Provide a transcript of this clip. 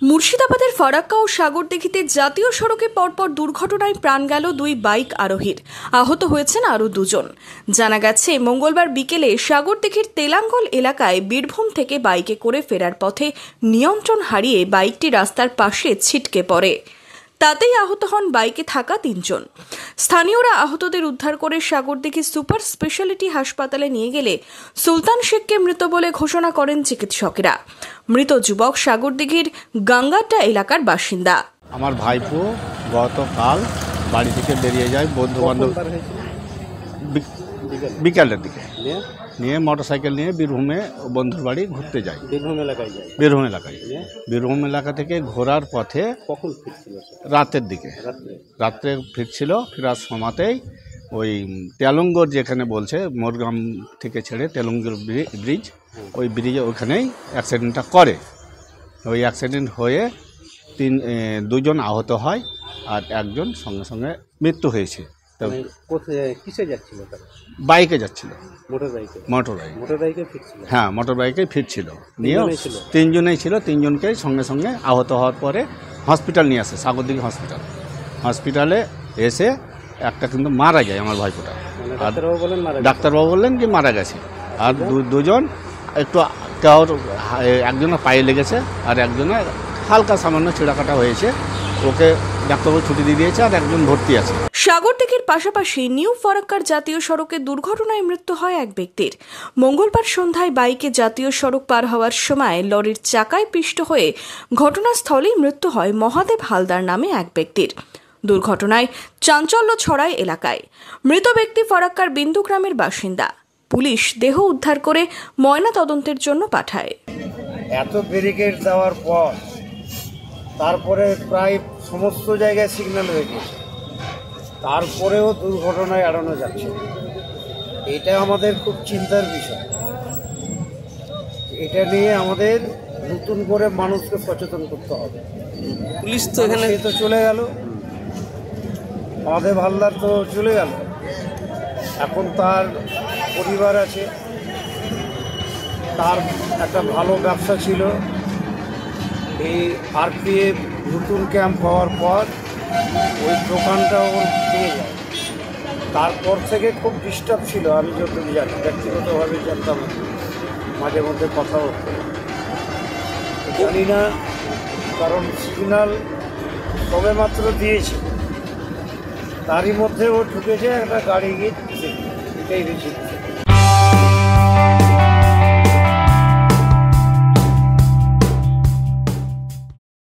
মুর্শিদাবাদের ফারাক্কা ও সাগরদিঘিতে জাতীয় সড়কে পরপর দুর্ঘটনায় প্রাণ গেল দুই বাইক আরোহীর। আহত হয়েছেন আরও দুজন। জানা গেছে, মঙ্গলবার বিকেলে সাগরদিঘির তেলাঙ্গল এলাকায় বীরভূম থেকে বাইকে করে ফেরার পথে নিয়ন্ত্রণ হারিয়ে বাইকটি রাস্তার পাশে ছিটকে পড়ে। তাতেই আহত হন বাইকে থাকা ৩ জন। স্থানীয়রা আহতদের উদ্ধার করে সাগরদিঘি সুপার স্পেশালিটি হাসপাতালে নিয়ে গেলে সুলতান শেখকে মৃত বলে ঘোষণা করেন চিকিৎসকেরা। মৃত যুবক সাগরদিঘির গাঙ্গাটা এলাকার বাসিন্দা। আমার ভাইপো গতকাল বাড়ি থেকে বেরিয়ে যায় বন্ধু বান্ধব বিকালের দিকে নিয়ে মোটরসাইকেল নিয়ে বীরভূমে বন্ধুর বাড়ি ঘুরতে যায়। বীরভূম এলাকা থেকে ঘোরার পথে কখন ফিরছিল? রাতের দিকে রাত্রে ফিরছিল। ফেরার সময়তেই ওই তেলঙ্গর যেখানে বলছে মোরগ্রাম থেকে ছেড়ে তেলঙ্গর ব্রিজ, ওই ব্রিজে ওখানেই অ্যাক্সিডেন্টটা করে। ওই অ্যাক্সিডেন্ট হয়ে 2জন আহত হয় আর একজন সঙ্গে সঙ্গে মৃত্যু হয়েছে। কিসে যাচ্ছিল? বাইকে যাচ্ছিল, মোটর বাইকে ফিরছিল। হ্যাঁ, মোটর বাইকে ফিরছিল। নিয়ে 3 জনেই ছিল। 3 জনকে সঙ্গে সঙ্গে আহত হওয়ার পরে হসপিটাল নিয়ে আসে, সাগরদিঘি হসপিটালে এসে একটা কিন্তু মারা যায় আমার ভাইপোটা। ডাক্তারবাবু বললেন যে মারা গেছে। আর 2জন একটু একজনের পায়ে লেগেছে আর একজনের হালকা সামান্য ছিঁড়াকাটা হয়েছে। ওকে ডাক্তারবাবু ছুটি দিয়ে দিয়েছে আর একজন ভর্তি আছে। সাগরদিঘির পাশাপাশি নিউ ফারাক্কার জাতীয় সড়কে দুর্ঘটনায় মৃত্যু হয় এক ব্যক্তির। মঙ্গলবার সন্ধ্যায় বাইকে জাতীয় সড়ক পার হওয়ার সময় লরির চাকায় পিষ্ট হয়ে ঘটনাস্থলেই মৃত্যু হয় মহাদেব হালদার নামে এক ব্যক্তির। দুর্ঘটনায় চাঞ্চল্য ছড়ায় এলাকায়। মৃত ব্যক্তি ফারাক্কার বিন্দু গ্রামের বাসিন্দা। পুলিশ দেহ উদ্ধার করে ময়না তদন্তের জন্য পাঠায়। এত ব্যারিকেড দেওয়ার পর তারপরে প্রায় সমস্ত জায়গায় সিগন্যাল হয়ে গেছে, তারপরেও দুর্ঘটনায় এড়ানো যাচ্ছে। এটা আমাদের খুব চিন্তার বিষয়। এটা নিয়ে আমাদের নতুন করে মানুষকে সচেতন করতে হবে। পুলিশ তো এখানে তো চলে গেল, মহাদেব হালদার তো চলে গেল। এখন তার পরিবার আছে, তার একটা ভালো ব্যবসা ছিল। এই আরপিএফ নতুন ক্যাম্প হওয়ার পর ওই দোকানটা ওর ভেঙে যায়। তারপর থেকে খুব ডিস্টার্ব ছিল। আমি যতটুকু জানি, ব্যক্তিগতভাবে জানতাম, মাঝে মধ্যে কথা হতো। জানি না, কারণ সিগন্যাল সবে মাত্র দিয়েছে, তারই মধ্যে ও ঢুকেছে একটা গাড়ি গিয়ে, এটাই হয়েছে।